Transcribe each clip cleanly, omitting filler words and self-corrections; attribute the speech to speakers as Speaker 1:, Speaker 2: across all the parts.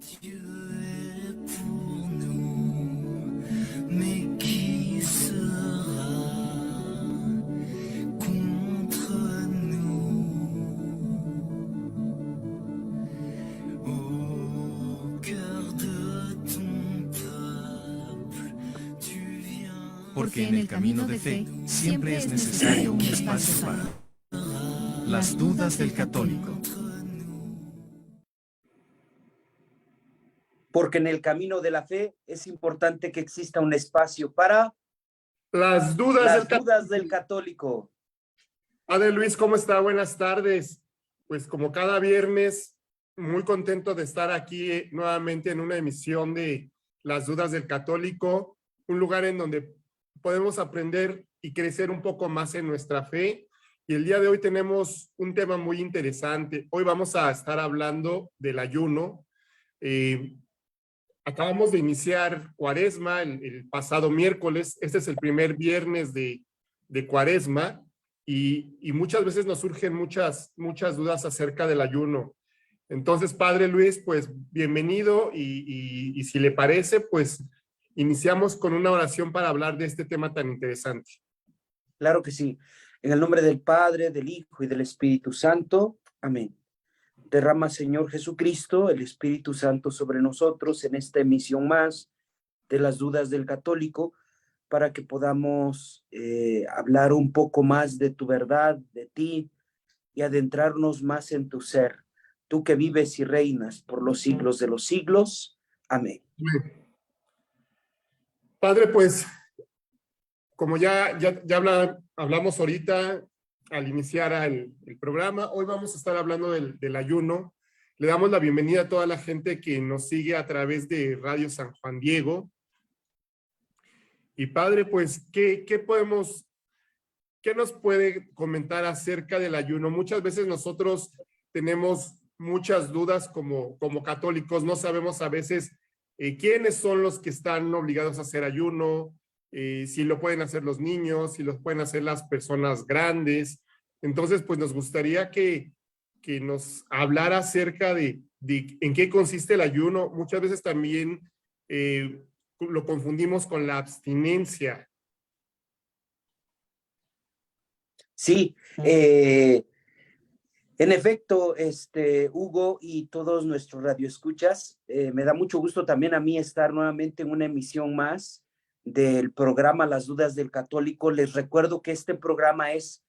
Speaker 1: Dieu est pour nous, mais qui sera contre nous? Au cœur de ton peuple, tu viens.
Speaker 2: Porque en el camino de fe siempre es necesario un espacio para las dudas del católico.
Speaker 3: Porque en el camino de la fe es importante que exista un espacio para
Speaker 4: las dudas
Speaker 3: del católico.
Speaker 4: Padre Luis, ¿cómo está? Buenas tardes. Pues como cada viernes, muy contento de estar aquí nuevamente en una emisión de Las Dudas del Católico, un lugar en donde podemos aprender y crecer un poco más en nuestra fe. Y el día de hoy tenemos un tema muy interesante. Hoy vamos a estar hablando del ayuno. Acabamos de iniciar Cuaresma el pasado miércoles. Este es el primer viernes de Cuaresma y muchas veces nos surgen muchas dudas acerca del ayuno. Entonces, Padre Luis, pues bienvenido y si le parece, pues iniciamos con una oración para hablar de este tema tan interesante.
Speaker 3: Claro que sí. En el nombre del Padre, del Hijo y del Espíritu Santo. Amén. Derrama, Señor Jesucristo, el Espíritu Santo sobre nosotros en esta emisión más de las dudas del católico, para que podamos hablar un poco más de tu verdad, de ti, y adentrarnos más en tu ser. Tú que vives y reinas por los siglos de los siglos. Amén.
Speaker 4: Padre, pues, como ya hablamos ahorita al iniciar el programa, hoy vamos a estar hablando del ayuno. Le damos la bienvenida a toda la gente que nos sigue a través de Radio San Juan Diego. Y Padre, pues, ¿qué nos puede comentar acerca del ayuno? Muchas veces nosotros tenemos muchas dudas como católicos, no sabemos a veces quiénes son los que están obligados a hacer ayuno, si lo pueden hacer los niños, si lo pueden hacer las personas grandes. Entonces, pues nos gustaría que nos hablara acerca de en qué consiste el ayuno. Muchas veces también lo confundimos con la abstinencia.
Speaker 3: Sí, en efecto, Hugo y todos nuestros radioescuchas, me da mucho gusto también a mí estar nuevamente en una emisión más del programa Las Dudas del Católico. Les recuerdo que este programa es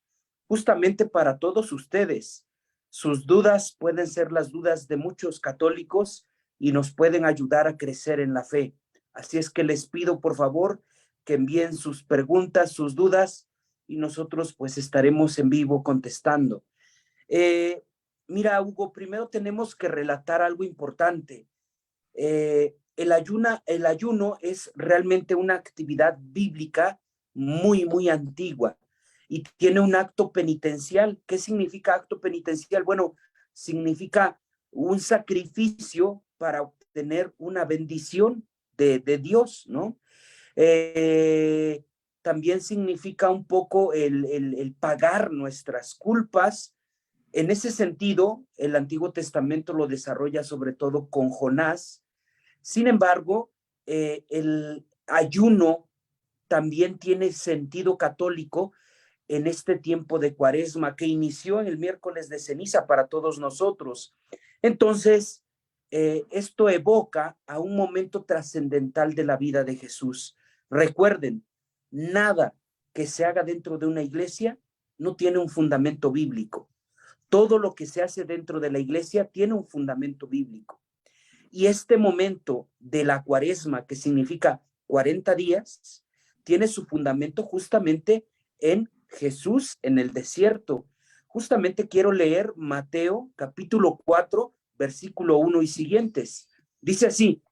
Speaker 3: justamente para todos ustedes. Sus dudas pueden ser las dudas de muchos católicos y nos pueden ayudar a crecer en la fe. Así es que les pido, por favor, que envíen sus preguntas, sus dudas, y nosotros pues estaremos en vivo contestando. Mira, Hugo, primero tenemos que relatar algo importante. El ayuno es realmente una actividad bíblica muy, muy antigua y tiene un acto penitencial. ¿Qué significa acto penitencial? Bueno, significa un sacrificio para obtener una bendición de Dios, ¿no? También significa un poco el pagar nuestras culpas. En ese sentido, el Antiguo Testamento lo desarrolla sobre todo con Jonás. Sin embargo, el ayuno también tiene sentido católico en este tiempo de Cuaresma que inició en el miércoles de ceniza para todos nosotros. Entonces, esto evoca a un momento trascendental de la vida de Jesús. Recuerden, nada que se haga dentro de una iglesia no tiene un fundamento bíblico. Todo lo que se hace dentro de la iglesia tiene un fundamento bíblico. Y este momento de la Cuaresma, que significa 40 días, tiene su fundamento justamente en Jesús en el desierto. Justamente quiero leer Mateo capítulo 4, versículo 1 y siguientes. Dice así: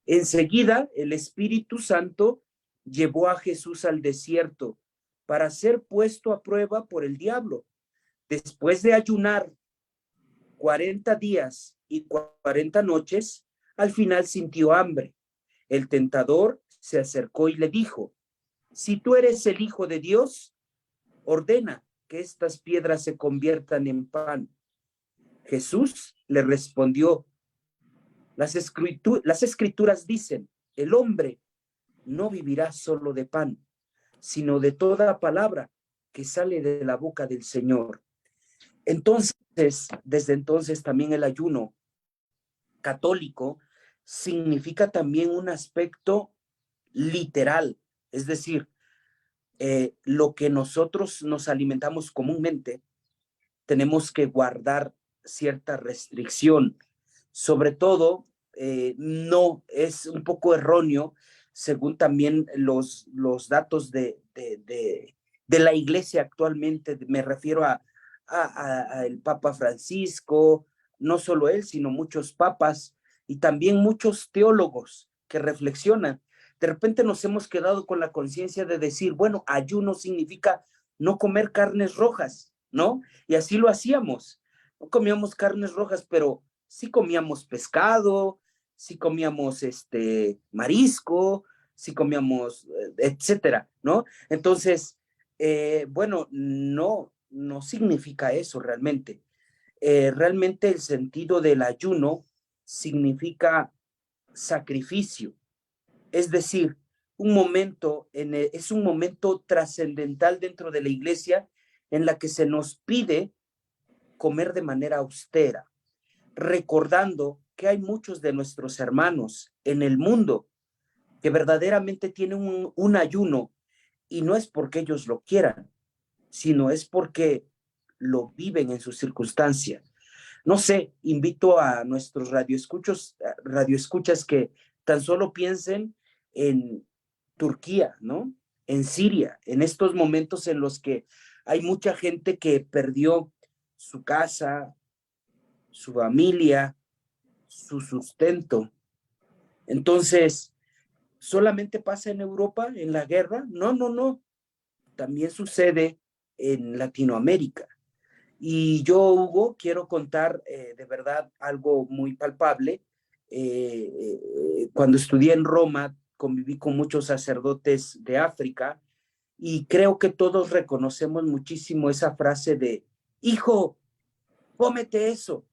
Speaker 3: enseguida el Espíritu Santo llevó a Jesús al desierto para ser puesto a prueba por el diablo. Después de ayunar 40 días y 40 noches, al final sintió hambre. El tentador se acercó y le dijo: si tú eres el Hijo de Dios, ordena que estas piedras se conviertan en pan. Jesús le respondió: Las escrituras dicen, el hombre no vivirá solo de pan, sino de toda palabra que sale de la boca del Señor. Entonces, desde entonces también el ayuno católico significa también un aspecto literal, es decir, lo que nosotros nos alimentamos comúnmente, tenemos que guardar cierta restricción. Sobre todo, no es un poco erróneo, según también los datos de la iglesia actualmente, me refiero a el Papa Francisco, no solo él, sino muchos papas y también muchos teólogos que reflexionan. De repente nos hemos quedado con la conciencia de decir, bueno, ayuno significa no comer carnes rojas, ¿no? Y así lo hacíamos. No comíamos carnes rojas, pero sí comíamos pescado, sí comíamos marisco, sí comíamos, etcétera, ¿no? Entonces, bueno, no significa eso realmente. Realmente el sentido del ayuno significa sacrificio, es decir, es un momento trascendental dentro de la iglesia en la que se nos pide comer de manera austera, recordando que hay muchos de nuestros hermanos en el mundo que verdaderamente tienen un ayuno, y no es porque ellos lo quieran, sino es porque lo viven en sus circunstancias. No sé, invito a nuestros radioescuchas que tan solo piensen en Turquía, ¿no? En Siria, en estos momentos en los que hay mucha gente que perdió su casa, su familia, su sustento. Entonces, ¿solamente pasa en Europa, en la guerra? No, no, no. También sucede en Latinoamérica. Y yo, Hugo, quiero contar de verdad algo muy palpable. Cuando estudié en Roma, conviví con muchos sacerdotes de África y creo que todos reconocemos muchísimo esa frase de, hijo, cómete eso,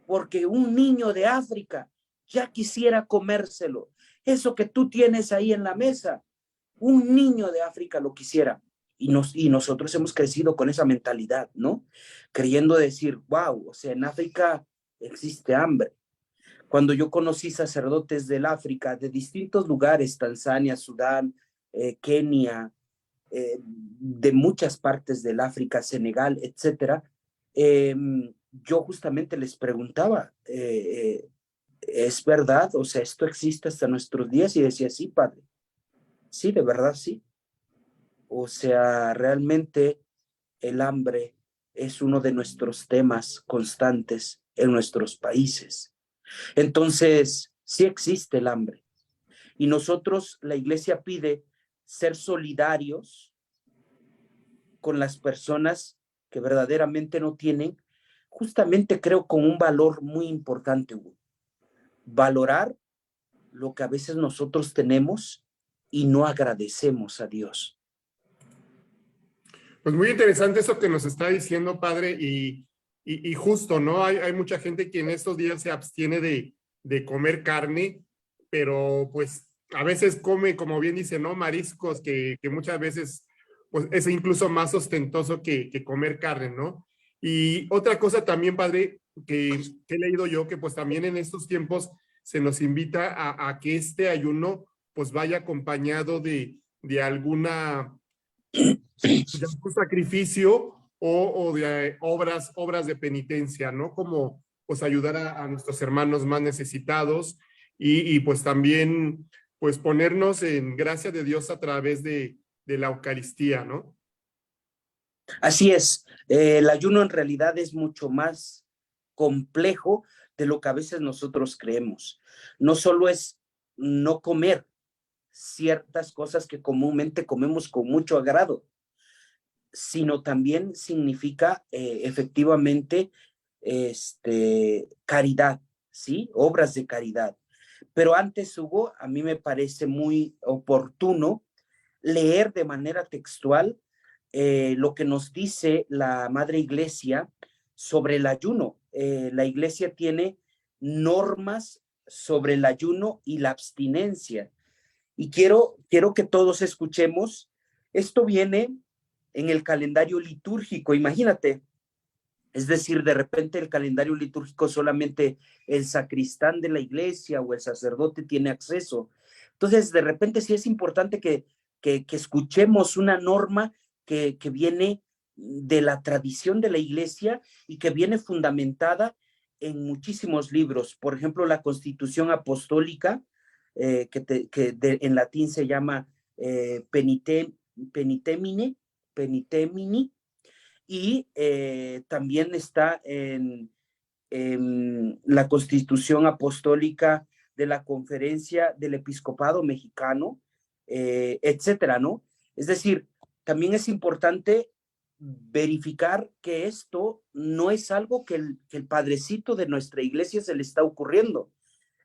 Speaker 3: porque un niño de África ya quisiera comérselo. Eso que tú tienes ahí en la mesa, un niño de África lo quisiera. Y nosotros hemos crecido con esa mentalidad, ¿no? Creyendo decir, wow, o sea, en África existe hambre. Cuando yo conocí sacerdotes del África, de distintos lugares, Tanzania, Sudán, Kenia, de muchas partes del África, Senegal, etcétera, yo justamente les preguntaba, ¿es verdad? O sea, ¿esto existe hasta nuestros días? Y decía, sí, padre. Sí, de verdad, sí. O sea, realmente el hambre es uno de nuestros temas constantes en nuestros países. Entonces, sí existe el hambre. Y nosotros, la iglesia pide ser solidarios con las personas que verdaderamente no tienen, justamente creo con un valor muy importante, Hugo. Valorar lo que a veces nosotros tenemos y no agradecemos a Dios.
Speaker 4: Pues muy interesante eso que nos está diciendo, padre, y justo, ¿no? Hay mucha gente que en estos días se abstiene de comer carne, pero pues a veces come, como bien dice, ¿no? Mariscos, que muchas veces pues es incluso más ostentoso que comer carne, ¿no? Y otra cosa también, padre, que he leído yo, que pues también en estos tiempos se nos invita a que este ayuno pues vaya acompañado de alguna de un sacrificio o de obras de penitencia, ¿no? Como pues ayudar a nuestros hermanos más necesitados y pues también pues ponernos en gracia de Dios a través de la Eucaristía, ¿no?
Speaker 3: Así es, el ayuno en realidad es mucho más complejo de lo que a veces nosotros creemos. No solo es no comer ciertas cosas que comúnmente comemos con mucho agrado, sino también significa efectivamente caridad, ¿sí? Obras de caridad. Pero antes, Hugo, a mí me parece muy oportuno leer de manera textual lo que nos dice la Madre Iglesia sobre el ayuno. La Iglesia tiene normas sobre el ayuno y la abstinencia. Y quiero que todos escuchemos. Esto viene en el calendario litúrgico, imagínate. Es decir, de repente el calendario litúrgico solamente el sacristán de la iglesia o el sacerdote tiene acceso. Entonces, de repente sí es importante que escuchemos una norma que viene de la tradición de la iglesia y que viene fundamentada en muchísimos libros. Por ejemplo, la Constitución Apostólica, en latín se llama Penitemini, y también está en la Constitución Apostólica de la Conferencia del Episcopado Mexicano, etcétera, ¿no? Es decir, también es importante verificar que esto no es algo que el padrecito de nuestra iglesia se le está ocurriendo.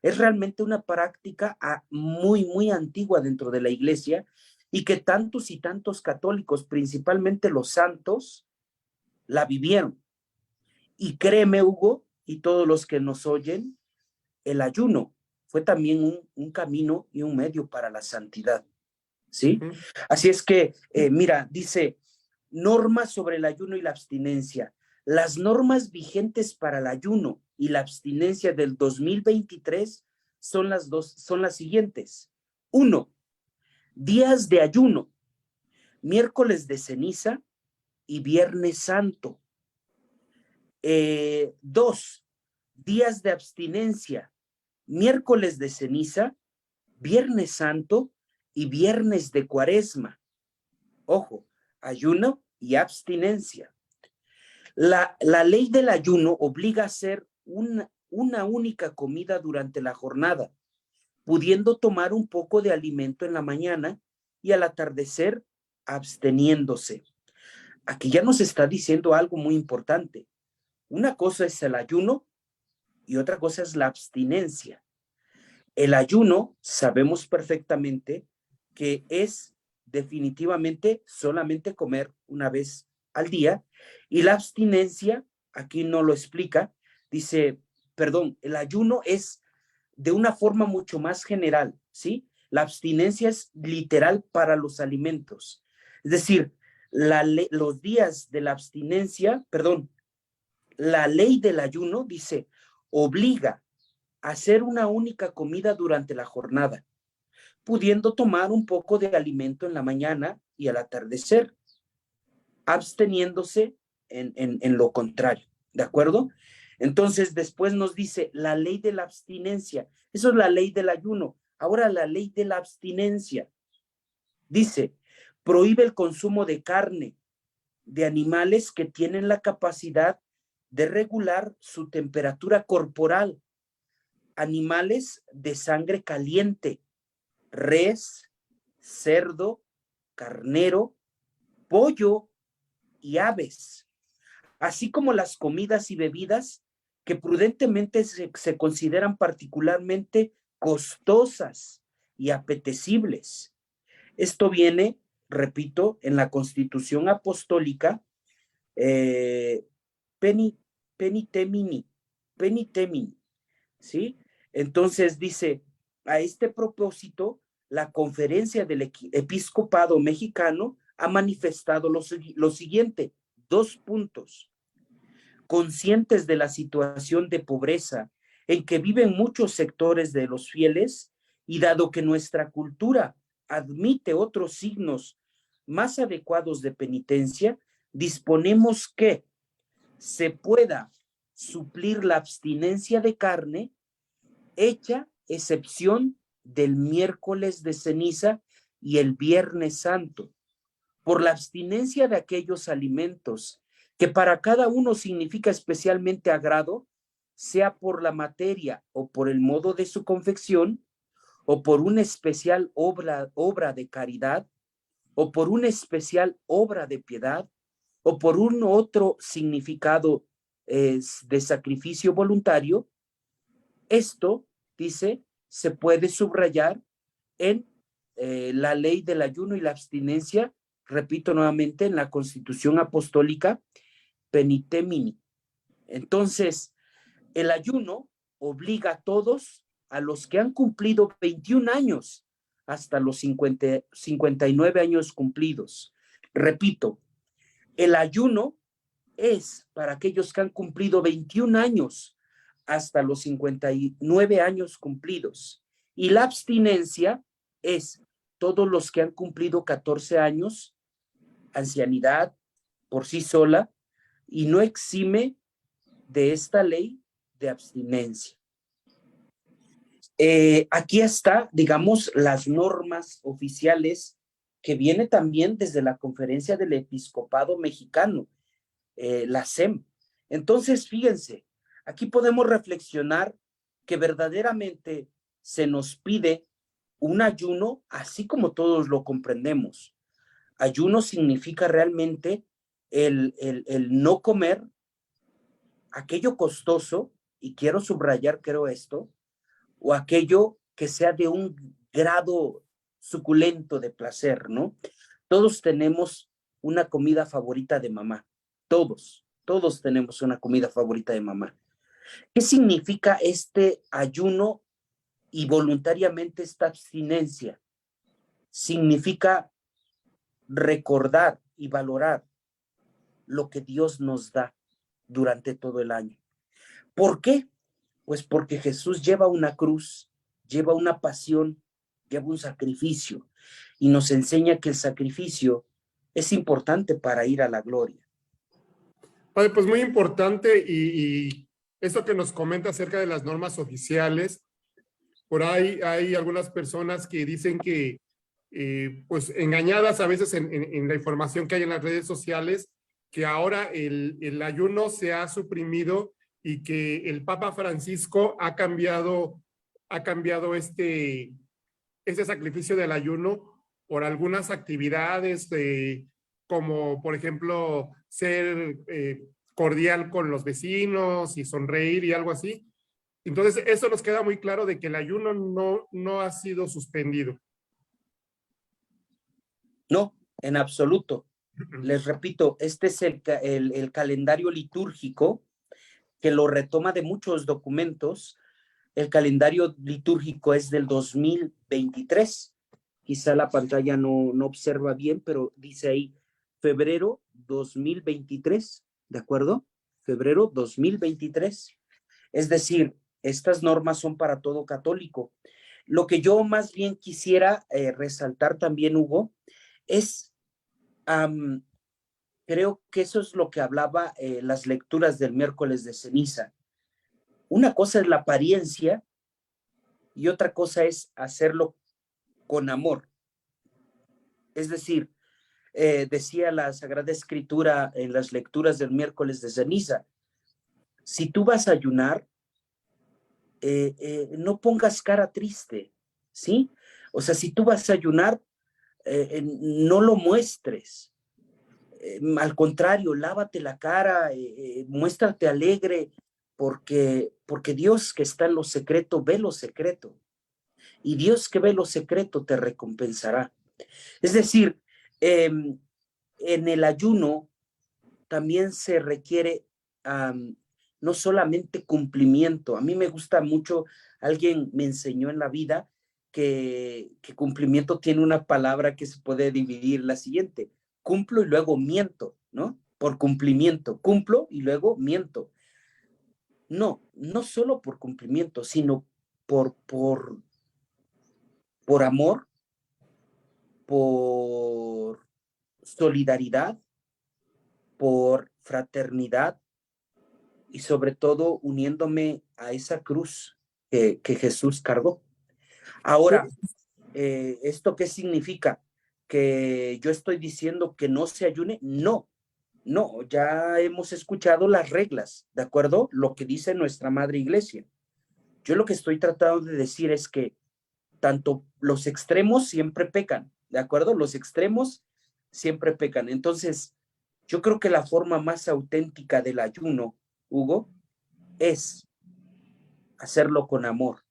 Speaker 3: Es realmente una práctica muy, muy antigua dentro de la iglesia y que tantos y tantos católicos, principalmente los santos, la vivieron. Y créeme, Hugo, y todos los que nos oyen, el ayuno fue también un camino y un medio para la santidad, ¿sí? Así es que, mira, dice, normas sobre el ayuno y la abstinencia. Las normas vigentes para el ayuno y la abstinencia del 2023 son las siguientes. 1. Días de ayuno, miércoles de ceniza y Viernes Santo. 2. Días de abstinencia, miércoles de ceniza, Viernes Santo y Viernes de Cuaresma. Ojo, ayuno y abstinencia. La ley del ayuno obliga a hacer una única comida durante la jornada, pudiendo tomar un poco de alimento en la mañana y al atardecer absteniéndose. Aquí ya nos está diciendo algo muy importante. Una cosa es el ayuno y otra cosa es la abstinencia. El ayuno sabemos perfectamente que es definitivamente solamente comer una vez al día, y la abstinencia, aquí no lo explica, dice, perdón, el ayuno es de una forma mucho más general, ¿sí? La abstinencia es literal para los alimentos. Es decir, los días de la abstinencia, perdón, la ley del ayuno dice, obliga a hacer una única comida durante la jornada, pudiendo tomar un poco de alimento en la mañana y al atardecer, absteniéndose en lo contrario, ¿de acuerdo? Entonces, después nos dice la ley de la abstinencia. Eso es la ley del ayuno. Ahora, la ley de la abstinencia dice, prohíbe el consumo de carne de animales que tienen la capacidad de regular su temperatura corporal. Animales de sangre caliente, res, cerdo, carnero, pollo y aves, así como las comidas y bebidas que prudentemente se consideran particularmente costosas y apetecibles. Esto viene, repito, en la Constitución Apostólica Penitemini, ¿sí? Entonces dice, a este propósito, la Conferencia del Episcopado Mexicano ha manifestado lo siguiente, 2 puntos. Conscientes de la situación de pobreza en que viven muchos sectores de los fieles, y dado que nuestra cultura admite otros signos más adecuados de penitencia, disponemos que se pueda suplir la abstinencia de carne, hecha excepción del miércoles de ceniza y el Viernes Santo, por la abstinencia de aquellos alimentos que para cada uno significa especialmente agrado, sea por la materia o por el modo de su confección, o por una especial obra de caridad, o por una especial obra de piedad, o por un otro significado de sacrificio voluntario. Esto, dice, se puede subrayar en la ley del ayuno y la abstinencia, repito nuevamente, en la Constitución Apostólica Penitemini. Entonces, el ayuno obliga a todos a los que han cumplido 21 años hasta los 59 años cumplidos. Repito, el ayuno es para aquellos que han cumplido 21 años hasta los 59 años cumplidos. Y la abstinencia es todos los que han cumplido 14 años, ancianidad por sí sola, y no exime de esta ley de abstinencia. Aquí está, digamos, las normas oficiales que viene también desde la Conferencia del Episcopado Mexicano, la SEM. Entonces, fíjense, aquí podemos reflexionar que verdaderamente se nos pide un ayuno, así como todos lo comprendemos. Ayuno significa realmente el no comer aquello costoso, y quiero subrayar, creo esto, o aquello que sea de un grado suculento de placer, ¿no? Todos tenemos una comida favorita de mamá, todos tenemos una comida favorita de mamá. ¿Qué significa este ayuno y voluntariamente esta abstinencia? Significa recordar y valorar lo que Dios nos da durante todo el año. ¿Por qué? Pues porque Jesús lleva una cruz, lleva una pasión, lleva un sacrificio, y nos enseña que el sacrificio es importante para ir a la gloria.
Speaker 4: Padre, pues muy importante, y esto que nos comenta acerca de las normas oficiales, por ahí hay algunas personas que dicen que, pues engañadas a veces en la información que hay en las redes sociales, que ahora el ayuno se ha suprimido y que el Papa Francisco ha cambiado este sacrificio del ayuno por algunas actividades como por ejemplo ser cordial con los vecinos y sonreír y algo así. Entonces eso nos queda muy claro de que el ayuno no ha sido suspendido.
Speaker 3: No, en absoluto. Les repito, este es el calendario litúrgico que lo retoma de muchos documentos. El calendario litúrgico es del 2023. Quizá la pantalla no observa bien, pero dice ahí febrero 2023, ¿de acuerdo? Febrero 2023. Es decir, estas normas son para todo católico. Lo que yo más bien quisiera resaltar también, Hugo, es, creo que eso es lo que hablaba las lecturas del miércoles de ceniza. Una cosa es la apariencia y otra cosa es hacerlo con amor. Es decir, decía la Sagrada Escritura en las lecturas del miércoles de ceniza, si tú vas a ayunar, no pongas cara triste, ¿sí? O sea, si tú vas a ayunar, no lo muestres. Al contrario, lávate la cara, muéstrate alegre, porque Dios que está en lo secreto, ve lo secreto. Y Dios que ve lo secreto te recompensará. Es decir, en el ayuno también se requiere no solamente cumplimiento. A mí me gusta mucho, alguien me enseñó en la vida que cumplimiento tiene una palabra que se puede dividir la siguiente: cumplo y luego miento, ¿no? Por cumplimiento, cumplo y luego miento. No solo por cumplimiento, sino por amor, por solidaridad, por fraternidad y sobre todo uniéndome a esa cruz que Jesús cargó. Ahora, ¿esto qué significa? ¿Que yo estoy diciendo que no se ayune? No, ya hemos escuchado las reglas, ¿de acuerdo? Lo que dice nuestra Madre Iglesia. Yo lo que estoy tratando de decir es que tanto los extremos siempre pecan, ¿de acuerdo? Los extremos siempre pecan. Entonces, yo creo que la forma más auténtica del ayuno, Hugo, es hacerlo con amor.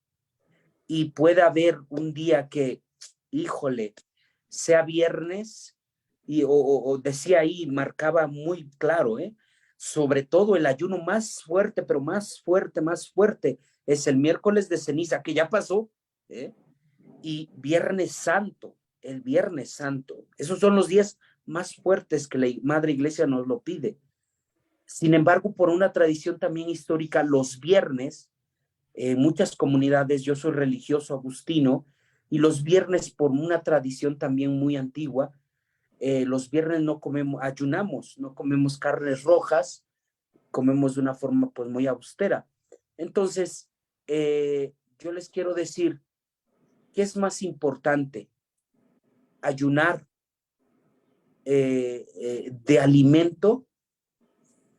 Speaker 3: Y puede haber un día que, híjole, sea viernes, o decía ahí, marcaba muy claro, sobre todo el ayuno más fuerte, pero más fuerte, es el miércoles de ceniza, que ya pasó, y Viernes Santo, el Viernes Santo. Esos son los días más fuertes que la Madre Iglesia nos lo pide. Sin embargo, por una tradición también histórica, los viernes, en muchas comunidades, yo soy religioso agustino, y los viernes, por una tradición también muy antigua, los viernes no comemos, ayunamos, no comemos carnes rojas, comemos de una forma pues muy austera. Entonces, yo les quiero decir, ¿qué es más importante? Ayunar de alimento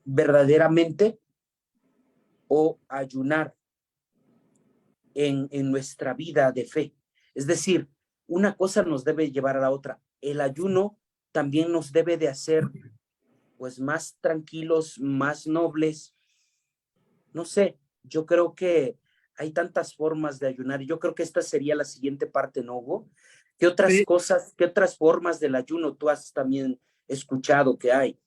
Speaker 3: verdaderamente, o ayunar en nuestra vida de fe. Es decir, una cosa nos debe llevar a la otra. El ayuno también nos debe de hacer pues más tranquilos, más nobles. No sé, yo creo que hay tantas formas de ayunar, y yo creo que esta sería la siguiente parte, ¿no, Hugo? ¿Qué otras
Speaker 4: Sí.
Speaker 3: cosas, qué otras formas del ayuno tú has también escuchado que hay?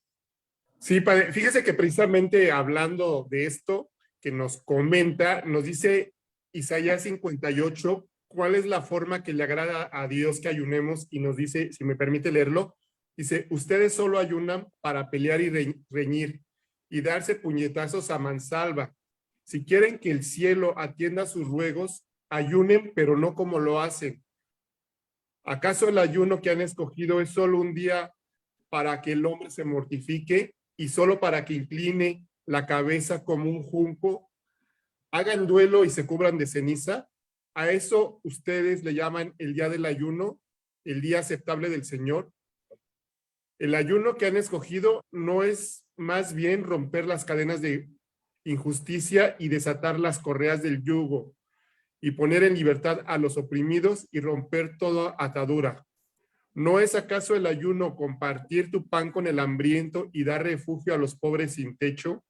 Speaker 4: Sí, padre. Fíjese que precisamente hablando de esto que nos comenta, nos dice Isaías 58, ¿cuál es la forma que le agrada a Dios que ayunemos? Y nos dice, si me permite leerlo, dice, ustedes solo ayunan para pelear y reñir y darse puñetazos a mansalva. Si quieren que el cielo atienda sus ruegos, ayunen, pero no como lo hacen. ¿Acaso el ayuno que han escogido es solo un día para que el hombre se mortifique y solo para que incline la cabeza como un junco, hagan duelo y se cubran de ceniza? ¿A eso ustedes le llaman el día del ayuno, el día aceptable del Señor? El ayuno que han escogido no es más bien romper las cadenas de injusticia y desatar las correas del yugo y poner en libertad a los oprimidos y romper toda atadura. ¿No es acaso el ayuno compartir tu pan con el hambriento y dar refugio a los pobres sin techo?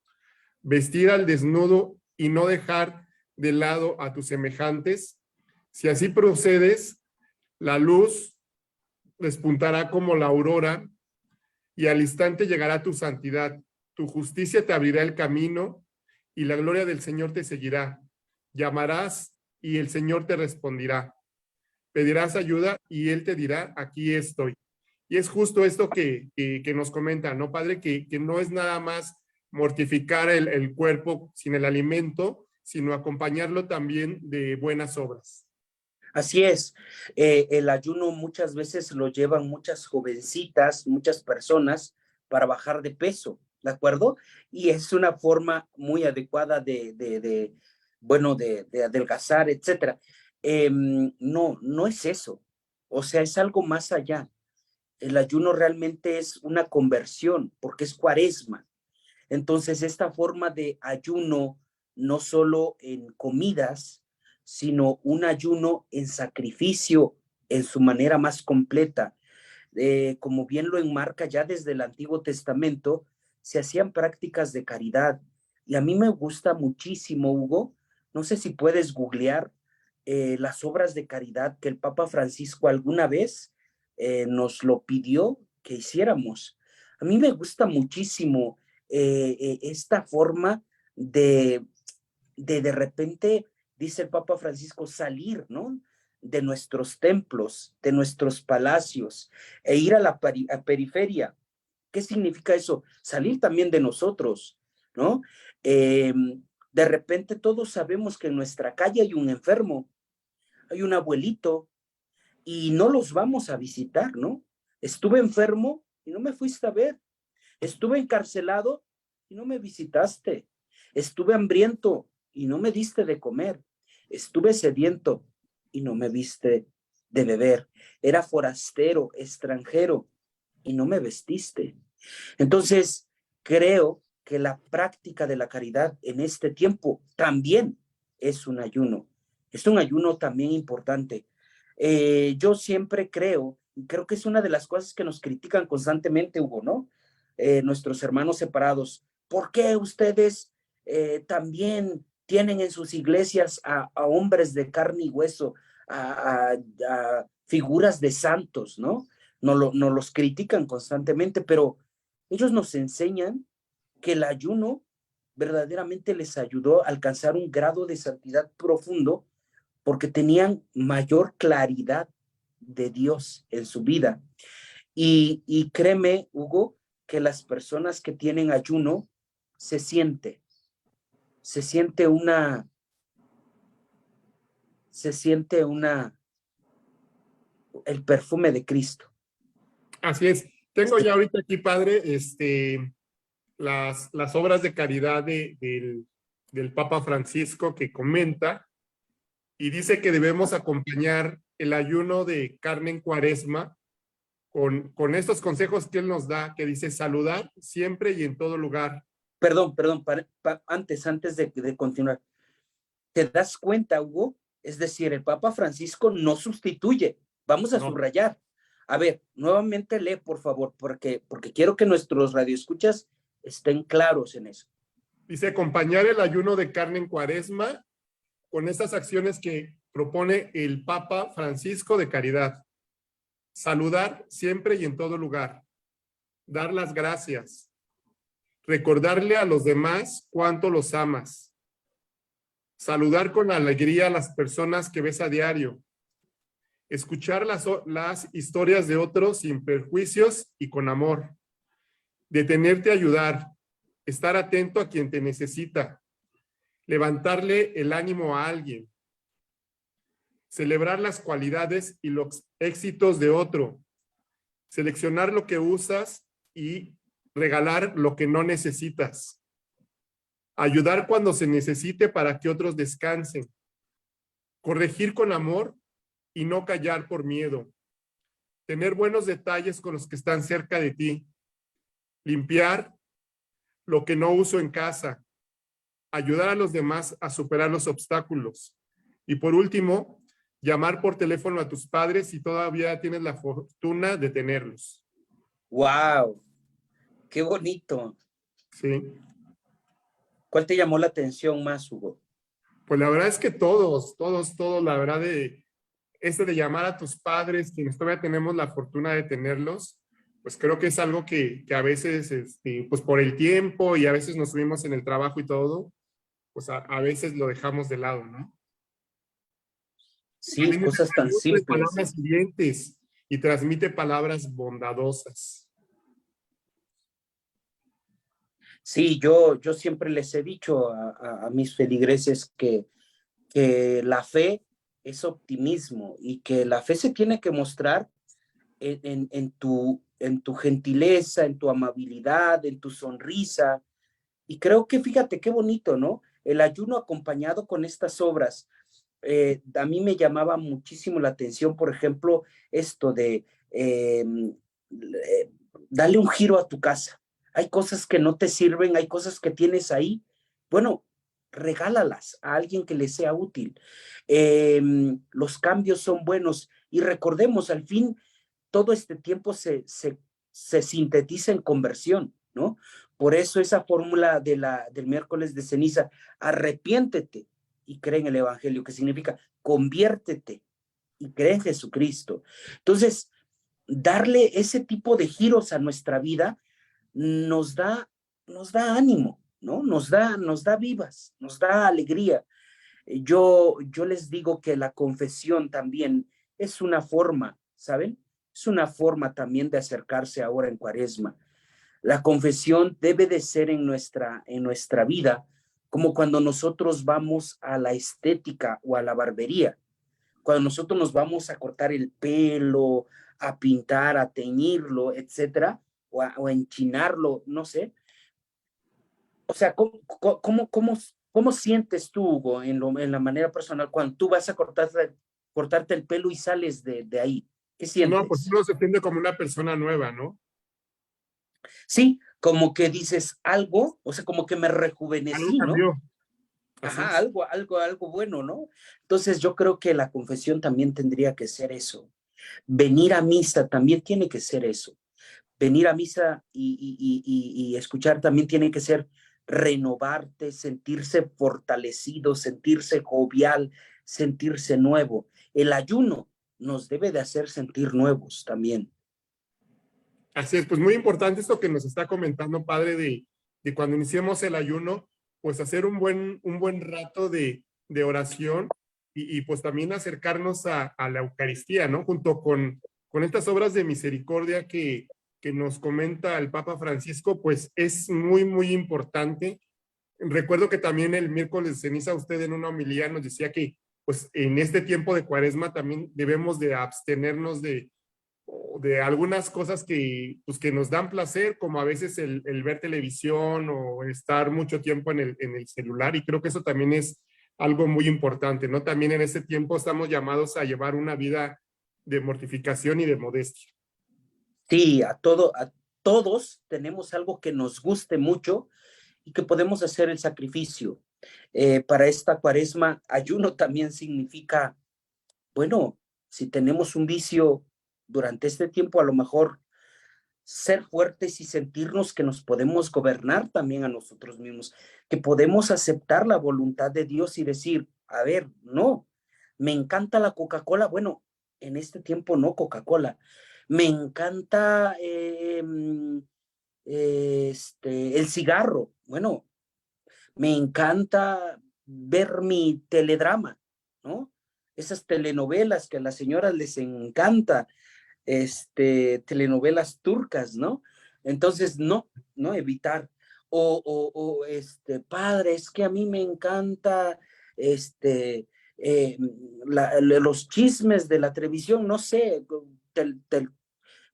Speaker 4: Vestir al desnudo y no dejar de lado a tus semejantes. Si así procedes, la luz despuntará como la aurora y al instante llegará tu santidad. Tu justicia te abrirá el camino y la gloria del Señor te seguirá. Llamarás y el Señor te responderá. Pedirás ayuda y Él te dirá, aquí estoy. Y es justo esto que nos comenta, ¿no, Padre? Que no es nada más mortificar el cuerpo sin el alimento, sino acompañarlo también de buenas obras.
Speaker 3: Así es, el ayuno muchas veces lo llevan muchas jovencitas, muchas personas para bajar de peso, ¿de acuerdo? Y es una forma muy adecuada de adelgazar, etcétera. No es eso, o sea, es algo más allá. El ayuno realmente es una conversión, porque es cuaresma. Entonces, esta forma de ayuno, no solo en comidas, sino un ayuno en sacrificio en su manera más completa. Como bien lo enmarca ya desde el Antiguo Testamento, se hacían prácticas de caridad. Y a mí me gusta muchísimo, Hugo, no sé si puedes googlear las obras de caridad que el Papa Francisco alguna vez nos lo pidió que hiciéramos. A mí me gusta muchísimo esta forma de repente, dice el Papa Francisco, salir, ¿no? De nuestros templos, de nuestros palacios, e ir a la periferia. ¿Qué significa eso? Salir también de nosotros, ¿no? De repente todos sabemos que en nuestra calle hay un enfermo, hay un abuelito, y no los vamos a visitar, ¿no? Estuve enfermo y no me fuiste a ver. Estuve encarcelado y no me visitaste. Estuve hambriento y no me diste de comer. Estuve sediento y no me viste de beber. Era forastero, extranjero y no me vestiste. Entonces, creo que la práctica de la caridad en este tiempo también es un ayuno. Es un ayuno también importante. Yo siempre creo, y creo que es una de las cosas que nos critican constantemente, Hugo, ¿no? Nuestros hermanos separados. ¿Por qué ustedes también tienen en sus iglesias a hombres de carne y hueso, a figuras de santos, ¿no? Nos los critican constantemente, pero ellos nos enseñan que el ayuno verdaderamente les ayudó a alcanzar un grado de santidad profundo porque tenían mayor claridad de Dios en su vida. Y créeme, Hugo, que las personas que tienen ayuno se siente el perfume de Cristo.
Speaker 4: Así es. Tengo ya ahorita aquí, padre, las obras de caridad del Papa Francisco que comenta y dice que debemos acompañar el ayuno de carne en Cuaresma con estos consejos que él nos da, que dice saludar siempre y en todo lugar.
Speaker 3: Perdón, antes de continuar. ¿Te das cuenta, Hugo? Es decir, el Papa Francisco no sustituye. Vamos a subrayar. A ver, nuevamente lee, por favor, porque quiero que nuestros radioescuchas estén claros en eso.
Speaker 4: Dice, acompañar el ayuno de carne en Cuaresma con estas acciones que propone el Papa Francisco de caridad. Saludar siempre y en todo lugar. Dar las gracias. Recordarle a los demás cuánto los amas. Saludar con alegría a las personas que ves a diario. Escuchar las historias de otros sin perjuicios y con amor. Detenerte a ayudar. Estar atento a quien te necesita. Levantarle el ánimo a alguien. Celebrar las cualidades y los éxitos de otro. Seleccionar lo que usas y regalar lo que no necesitas. Ayudar cuando se necesite para que otros descansen. Corregir con amor y no callar por miedo. Tener buenos detalles con los que están cerca de ti. Limpiar lo que no uso en casa. Ayudar a los demás a superar los obstáculos. Y por último, llamar por teléfono a tus padres si todavía tienes la fortuna de tenerlos.
Speaker 3: ¡Wow! ¡Qué bonito!
Speaker 4: Sí.
Speaker 3: ¿Cuál te llamó la atención más, Hugo?
Speaker 4: Pues la verdad es que todos, la verdad de llamar a tus padres, quienes todavía tenemos la fortuna de tenerlos, pues creo que es algo que a veces, pues por el tiempo y a veces nos subimos en el trabajo y todo, pues a veces lo dejamos de lado, ¿no?
Speaker 3: Sí, cosas tan simples.
Speaker 4: Palabras hirientes y transmite palabras bondadosas.
Speaker 3: Sí, yo siempre les he dicho a mis feligreses que la fe es optimismo y que la fe se tiene que mostrar en tu gentileza, en tu amabilidad, en tu sonrisa. Y creo que, fíjate, qué bonito, ¿no? El ayuno acompañado con estas obras. A mí me llamaba muchísimo la atención, por ejemplo, esto de darle un giro a tu casa. Hay cosas que no te sirven, hay cosas que tienes ahí. Bueno, regálalas a alguien que le sea útil. Los cambios son buenos y recordemos, al fin, todo este tiempo se sintetiza en conversión, ¿no? Por eso esa fórmula del miércoles de ceniza, arrepiéntete y cree en el evangelio, que significa conviértete y cree en Jesucristo. Entonces, darle ese tipo de giros a nuestra vida nos da ánimo, ¿no? Nos da vivas, nos da alegría. Yo les digo que la confesión también es una forma, ¿saben? Es una forma también de acercarse ahora en Cuaresma. La confesión debe de ser en nuestra vida como cuando nosotros vamos a la estética o a la barbería. Cuando nosotros nos vamos a cortar el pelo, a pintar, a teñirlo, etcétera, o a enchinarlo, no sé. O sea, ¿cómo sientes tú, Hugo, en la manera personal, cuando tú vas a cortarte el pelo y sales de ahí? ¿Qué sientes?
Speaker 4: No, pues uno se siente como una persona nueva, ¿no?
Speaker 3: Sí, como que dices algo, o sea, como que me rejuvenecí,
Speaker 4: algo
Speaker 3: ¿no?
Speaker 4: Así
Speaker 3: Ajá,
Speaker 4: es.
Speaker 3: algo bueno, ¿no? Entonces yo creo que la confesión también tendría que ser eso. Venir a misa también tiene que ser eso. Venir a misa y escuchar también tiene que ser renovarte, sentirse fortalecido, sentirse jovial, sentirse nuevo. El ayuno nos debe de hacer sentir nuevos también.
Speaker 4: Así es, pues muy importante esto que nos está comentando, padre, de cuando iniciemos el ayuno, pues hacer un buen rato de oración y pues también acercarnos a la Eucaristía, ¿no? Junto con estas obras de misericordia que nos comenta el Papa Francisco, pues es muy, muy importante. Recuerdo que también el miércoles de ceniza usted en una homilía nos decía que pues en este tiempo de Cuaresma también debemos de abstenernos de algunas cosas que, pues, que nos dan placer, como a veces el ver televisión o estar mucho tiempo en el celular, y creo que eso también es algo muy importante, ¿no? También en este tiempo estamos llamados a llevar una vida de mortificación y de modestia.
Speaker 3: Sí, a todos tenemos algo que nos guste mucho y que podemos hacer el sacrificio. Para esta Cuaresma, ayuno también significa, bueno, si tenemos un vicio durante este tiempo, a lo mejor ser fuertes y sentirnos que nos podemos gobernar también a nosotros mismos, que podemos aceptar la voluntad de Dios y decir, a ver, no, me encanta la Coca-Cola, bueno, en este tiempo no Coca-Cola, me encanta el cigarro, bueno, me encanta ver mi teledrama, ¿no? Esas telenovelas que a las señoras les encanta, telenovelas turcas, ¿no? Entonces, no evitar. Padre, es que a mí me encanta, eh, los chismes de la televisión, no sé,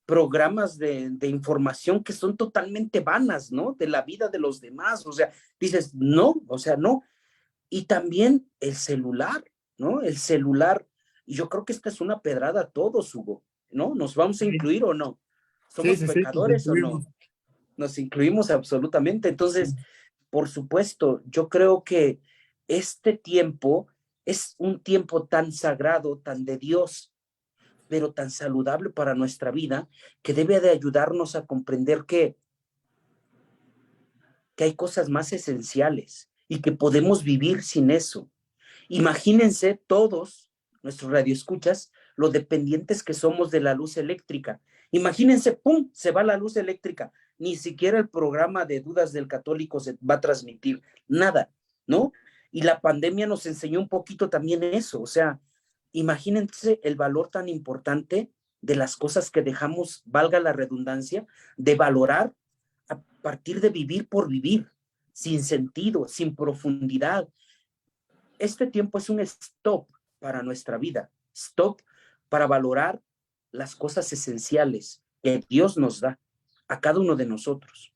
Speaker 3: programas de información que son totalmente vanas, ¿no? De la vida de los demás, o sea, dices, no, o sea, no. Y también el celular, ¿no? El celular, y yo creo que esta es una pedrada a todos, Hugo, ¿no? ¿Nos vamos a incluir o no?
Speaker 4: Sí,
Speaker 3: ¿Somos
Speaker 4: sí, sí, nos
Speaker 3: pecadores o no?
Speaker 4: incluimos.
Speaker 3: Nos incluimos absolutamente.
Speaker 4: Sí.
Speaker 3: Entonces, por supuesto, yo creo que este tiempo es un tiempo tan sagrado, tan de Dios, pero tan saludable para nuestra vida, que debe de ayudarnos a comprender que hay cosas más esenciales y que podemos vivir sin eso. Imagínense todos, nuestros radioescuchas, lo dependientes que somos de la luz eléctrica. Imagínense, ¡pum!, se va la luz eléctrica. Ni siquiera el programa de Dudas del Católico se va a transmitir, nada, ¿no? Y la pandemia nos enseñó un poquito también eso, o sea, imagínense el valor tan importante de las cosas que dejamos, valga la redundancia, de valorar a partir de vivir por vivir, sin sentido, sin profundidad. Este tiempo es un stop para nuestra vida, stop para valorar las cosas esenciales que Dios nos da a cada uno de nosotros.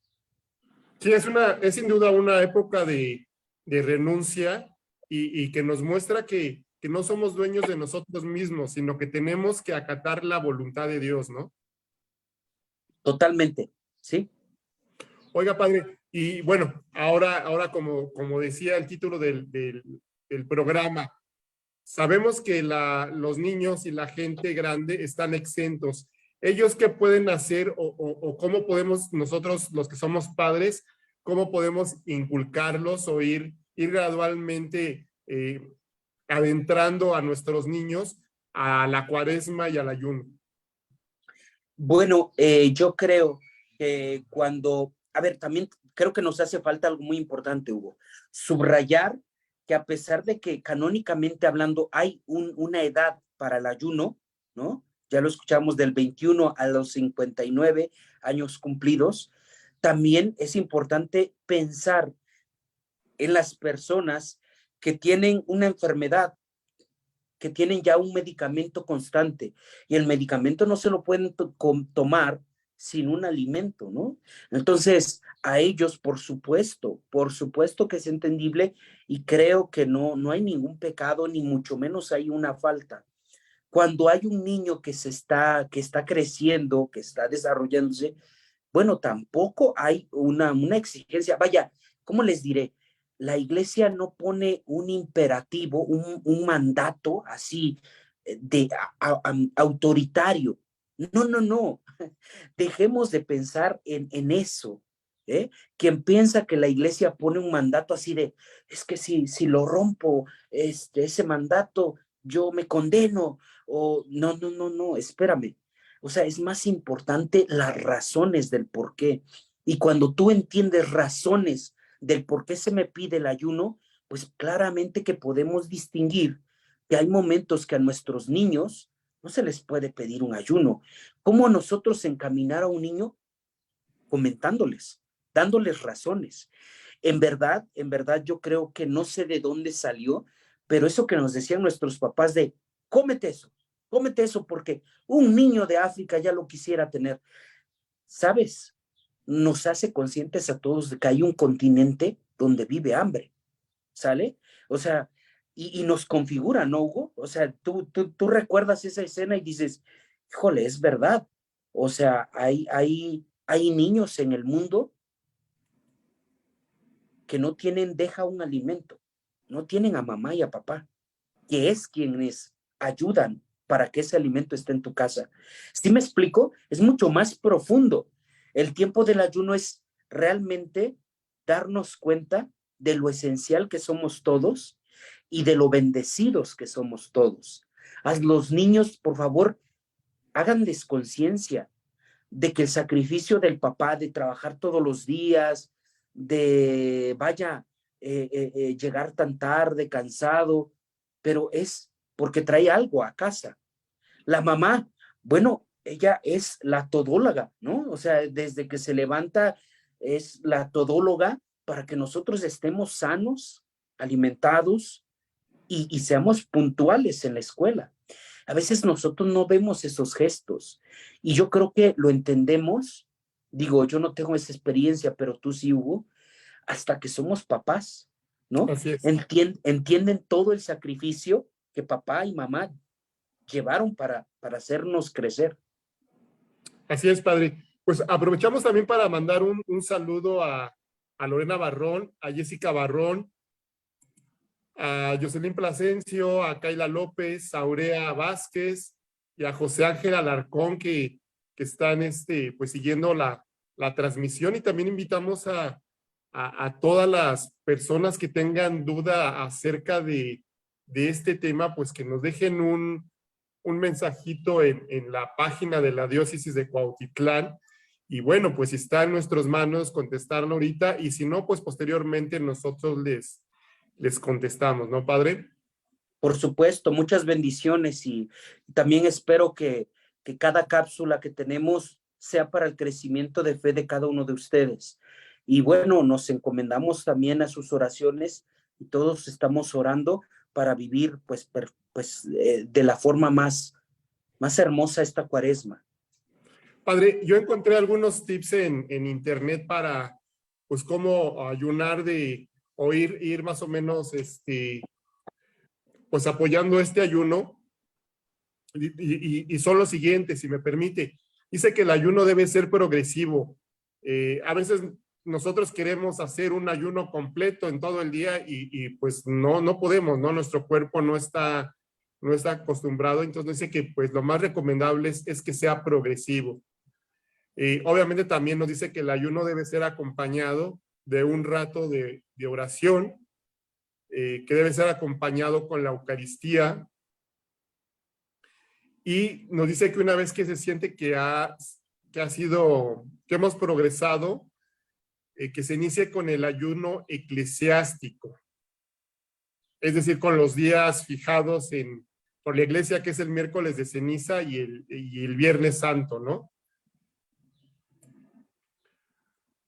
Speaker 4: Sí, es sin duda una época de renuncia y que nos muestra que no somos dueños de nosotros mismos, sino que tenemos que acatar la voluntad de Dios, ¿no?
Speaker 3: Totalmente, ¿sí?
Speaker 4: Oiga, padre, y bueno, ahora como decía el título del programa, sabemos que los niños y la gente grande están exentos. ¿Ellos qué pueden hacer o cómo podemos nosotros, los que somos padres, cómo podemos inculcarlos o ir gradualmente adentrando a nuestros niños a la Cuaresma y al ayuno?
Speaker 3: Bueno, yo creo que a ver, también creo que nos hace falta algo muy importante, Hugo, subrayar que a pesar de que canónicamente hablando hay una edad para el ayuno, ¿no? Ya lo escuchamos del 21 a los 59 años cumplidos, también es importante pensar en las personas que tienen una enfermedad, que tienen ya un medicamento constante y el medicamento no se lo pueden tomar sin un alimento, ¿no? Entonces, a ellos, por supuesto que es entendible y creo que no hay ningún pecado, ni mucho menos hay una falta. Cuando hay un niño que está creciendo, que está desarrollándose, bueno, tampoco hay una exigencia. Vaya, ¿cómo les diré? La iglesia no pone un imperativo, un mandato así autoritario. No. Dejemos de pensar en eso. ¿Eh? Quien piensa que la iglesia pone un mandato así de, es que si lo rompo, ese mandato, yo me condeno, o no, espérame. O sea, es más importante las razones del por qué. Y cuando tú entiendes razones del por qué se me pide el ayuno, pues claramente que podemos distinguir que hay momentos que a nuestros niños no se les puede pedir un ayuno. ¿Cómo nosotros encaminar a un niño? Comentándoles, dándoles razones. En verdad, yo creo que no sé de dónde salió, pero eso que nos decían nuestros papás de cómete eso, porque un niño de África ya lo quisiera tener. ¿Sabes? Nos hace conscientes a todos de que hay un continente donde vive hambre, ¿sale? O sea, y nos configura, ¿no, Hugo? O sea, tú recuerdas esa escena y dices, híjole, es verdad. O sea, hay niños en el mundo que no tienen, deja un alimento, no tienen a mamá y a papá, que es quienes ayudan para que ese alimento esté en tu casa. ¿Sí me explico? Es mucho más profundo. El tiempo del ayuno es realmente darnos cuenta de lo esencial que somos todos y de lo bendecidos que somos todos. A los niños, por favor, háganles conciencia de que el sacrificio del papá de trabajar todos los días, de llegar tan tarde, cansado, pero es porque trae algo a casa. La mamá, bueno, ella es la todóloga, ¿no? O sea, desde que se levanta es la todóloga para que nosotros estemos sanos, alimentados y seamos puntuales en la escuela. A veces nosotros no vemos esos gestos y yo creo que lo entendemos, digo, yo no tengo esa experiencia, pero tú sí, Hugo, hasta que somos papás, ¿no?
Speaker 4: Así es.
Speaker 3: Entienden todo el sacrificio que papá y mamá llevaron para hacernos crecer.
Speaker 4: Así es, padre. Pues aprovechamos también para mandar un saludo a Lorena Barrón, a Jessica Barrón, a Jocelyn Plasencio, a Kayla López, a Aurea Vázquez y a José Ángel Alarcón que están pues siguiendo la transmisión, y también invitamos a todas las personas que tengan duda acerca de este tema, pues que nos dejen un mensajito en la página de la diócesis de Cuautitlán. Y bueno, pues está en nuestras manos contestarlo ahorita, y si no, pues posteriormente nosotros les contestamos, ¿no, padre?
Speaker 3: Por supuesto, muchas bendiciones y también espero que cada cápsula que tenemos sea para el crecimiento de fe de cada uno de ustedes. Y bueno, nos encomendamos también a sus oraciones y todos estamos orando para vivir de la forma más hermosa esta cuaresma.
Speaker 4: Padre, yo encontré algunos tips en internet para, pues, cómo ayunar o ir más o menos, pues, apoyando este ayuno. Y son los siguientes, si me permite. Dice que el ayuno debe ser progresivo. A veces nosotros queremos hacer un ayuno completo en todo el día y pues no podemos, ¿no? Nuestro cuerpo no está acostumbrado. Entonces dice que pues lo más recomendable es que sea progresivo. Obviamente también nos dice que el ayuno debe ser acompañado de un rato de oración, que debe ser acompañado con la Eucaristía, y nos dice que una vez que se siente que hemos progresado, que se inicie con el ayuno eclesiástico, es decir, con los días fijados por la iglesia, que es el miércoles de ceniza y el viernes santo, ¿no?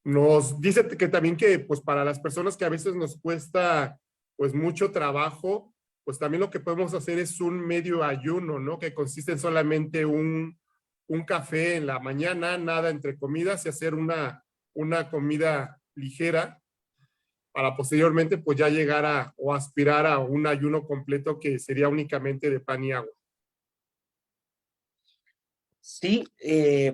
Speaker 4: Nos dice que también que pues para las personas que a veces nos cuesta pues mucho trabajo, pues también lo que podemos hacer es un medio ayuno, ¿no? Que consiste en solamente un café en la mañana, nada entre comidas, y hacer una comida ligera para posteriormente pues ya llegar o aspirar a un ayuno completo que sería únicamente de pan y agua.
Speaker 3: Sí,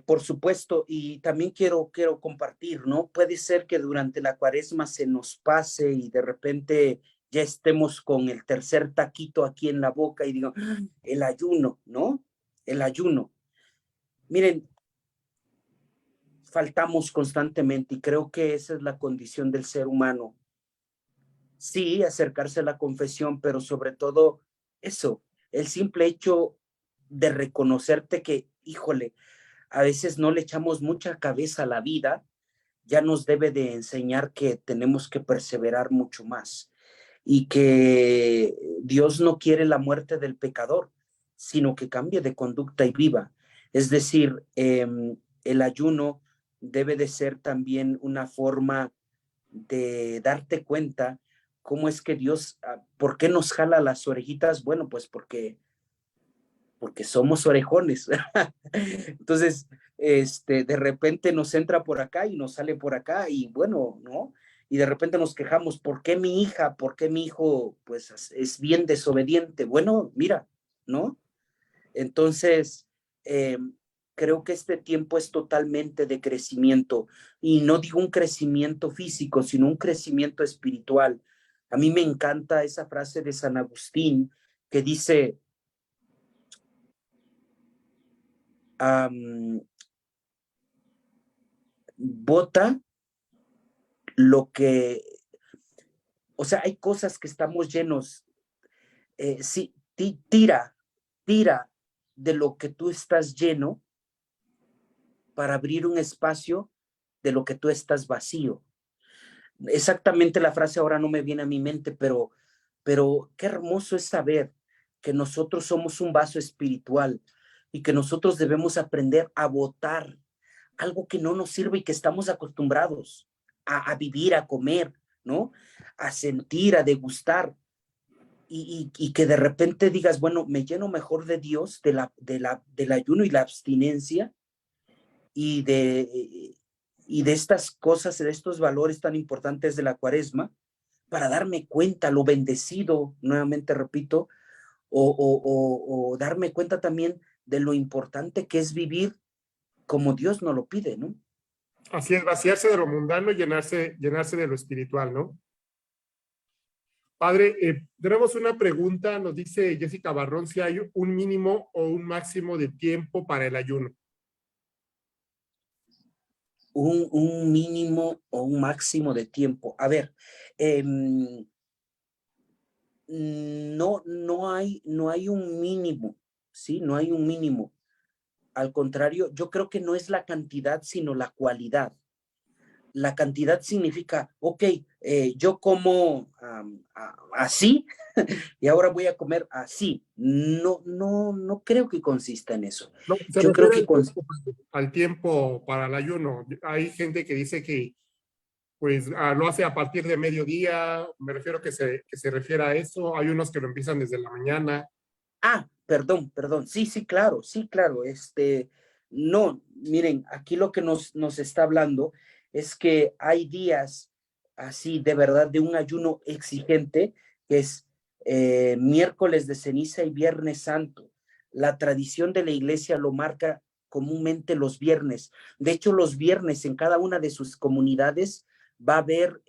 Speaker 3: por supuesto, y también quiero compartir, ¿no? Puede ser que durante la cuaresma se nos pase y de repente ya estemos con el tercer taquito aquí en la boca y digo, ¡ah! El ayuno, ¿no? El ayuno. Miren, faltamos constantemente y creo que esa es la condición del ser humano. Sí, acercarse a la confesión, pero sobre todo eso, el simple hecho de reconocerte que, híjole, a veces no le echamos mucha cabeza a la vida ya nos debe de enseñar que tenemos que perseverar mucho más y que Dios no quiere la muerte del pecador, sino que cambie de conducta y viva. Es decir, el ayuno debe de ser también una forma de darte cuenta cómo es que Dios, ¿por qué nos jala las orejitas? Bueno, pues porque somos orejones. Entonces, de repente nos entra por acá y nos sale por acá y bueno, ¿no? Y de repente nos quejamos, ¿por qué mi hija, por qué mi hijo, pues es bien desobediente? Bueno, mira, ¿no? Entonces, creo que este tiempo es totalmente de crecimiento y no digo un crecimiento físico, sino un crecimiento espiritual. A mí me encanta esa frase de San Agustín que dice, bota lo que, o sea, hay cosas que estamos llenos, sí, tira de lo que tú estás lleno para abrir un espacio de lo que tú estás vacío. Exactamente la frase ahora no me viene a mi mente, pero qué hermoso es saber que nosotros somos un vaso espiritual y que nosotros debemos aprender a botar algo que no nos sirve y que estamos acostumbrados a vivir, a comer, ¿no? A sentir, a degustar. Y que de repente digas, bueno, me lleno mejor de Dios, del ayuno y la abstinencia y de estas cosas, de estos valores tan importantes de la cuaresma, para darme cuenta lo bendecido, nuevamente repito, o darme cuenta también de lo importante que es vivir como Dios nos lo pide, ¿no?
Speaker 4: Así es, vaciarse de lo mundano y llenarse de lo espiritual, ¿no? Padre, tenemos una pregunta, nos dice Jessica Barrón, si hay un mínimo o un máximo de tiempo para el ayuno.
Speaker 3: Un mínimo o un máximo de tiempo. A ver, no hay un mínimo, ¿sí? No hay un mínimo. Al contrario, yo creo que no es la cantidad, sino la cualidad. La cantidad significa, ok, yo como así y ahora voy a comer así. No creo que consista en eso.
Speaker 4: No, se
Speaker 3: Yo creo
Speaker 4: refiere
Speaker 3: que
Speaker 4: al tiempo para el ayuno. Hay gente que dice que pues lo hace a partir de mediodía, me refiero que se refiere a eso. Hay unos que lo empiezan desde la mañana.
Speaker 3: perdón. Sí, claro. No, miren, aquí lo que nos está hablando es que hay días así de verdad de un ayuno exigente, que es miércoles de ceniza y viernes santo. La tradición de la iglesia lo marca comúnmente los viernes. De hecho, los viernes en cada una de sus comunidades va a haber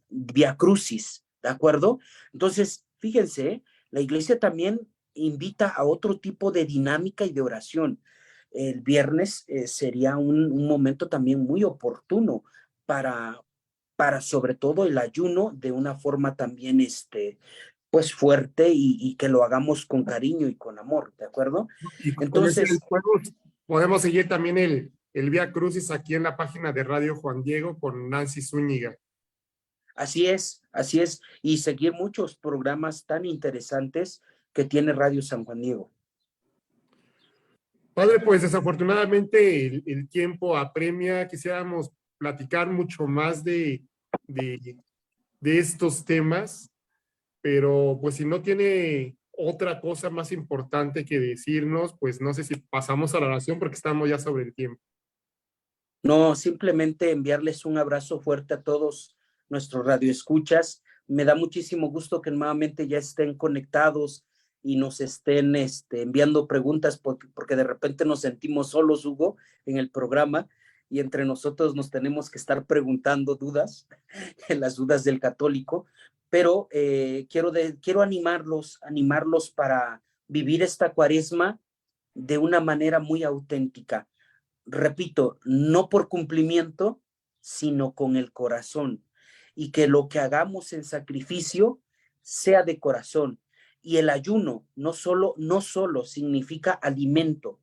Speaker 3: Via Crucis, ¿de acuerdo? Entonces, fíjense, la iglesia también invita a otro tipo de dinámica y de oración. El viernes sería un momento también muy oportuno para, sobre todo el ayuno de una forma también pues fuerte y que lo hagamos con cariño y con amor, ¿de acuerdo?
Speaker 4: Y con ese
Speaker 3: Entonces,
Speaker 4: podemos seguir también el Vía Crucis aquí en la página de Radio Juan Diego con Nancy Zúñiga.
Speaker 3: así es. Y seguir muchos programas tan interesantes que tiene Radio San Juan Diego.
Speaker 4: Padre, pues desafortunadamente el tiempo apremia. Quisiéramos platicar mucho más de estos temas, pero pues si no tiene otra cosa más importante que decirnos, pues no sé si pasamos a la oración porque estamos ya sobre el tiempo.
Speaker 3: No, simplemente enviarles un abrazo fuerte a todos nuestros radioescuchas. Me da muchísimo gusto que nuevamente ya estén conectados y nos estén enviando preguntas porque de repente nos sentimos solos, Hugo, en el programa y entre nosotros nos tenemos que estar preguntando dudas, las dudas del católico, pero quiero animarlos para vivir esta cuaresma de una manera muy auténtica. Repito, no por cumplimiento, sino con el corazón. Y que lo que hagamos en sacrificio sea de corazón. Y el ayuno no solo significa alimento.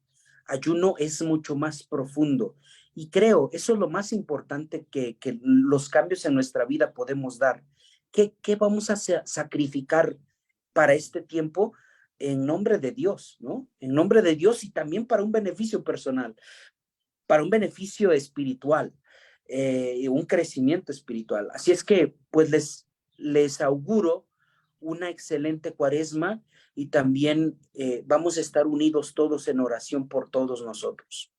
Speaker 3: Ayuno es mucho más profundo Y creo, eso es lo más importante que los cambios en nuestra vida podemos dar. ¿Qué vamos a sacrificar para este tiempo en nombre de Dios, ¿no? En nombre de Dios y también para un beneficio personal, para un beneficio espiritual, un crecimiento espiritual. Así es que, pues les auguro una excelente cuaresma y también vamos a estar unidos todos en oración por todos nosotros.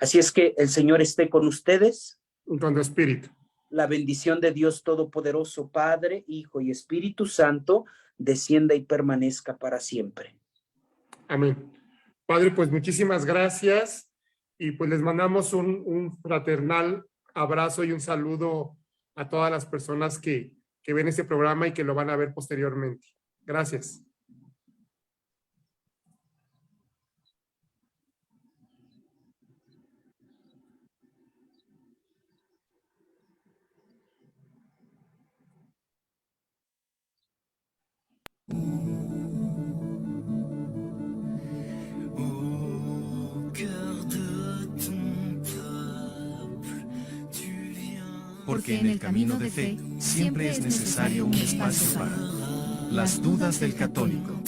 Speaker 3: Así es que el Señor esté con ustedes.
Speaker 4: Y con tu espíritu.
Speaker 3: La bendición de Dios Todopoderoso, Padre, Hijo y Espíritu Santo, descienda y permanezca para siempre.
Speaker 4: Amén. Padre, pues muchísimas gracias y pues les mandamos un fraternal abrazo y un saludo a todas las personas que ven este programa y que lo van a ver posteriormente. Gracias.
Speaker 1: Au cœur de ton peuple, tu viens.
Speaker 2: Porque en el camino de fe siempre es necesario un espacio para las dudas del católico.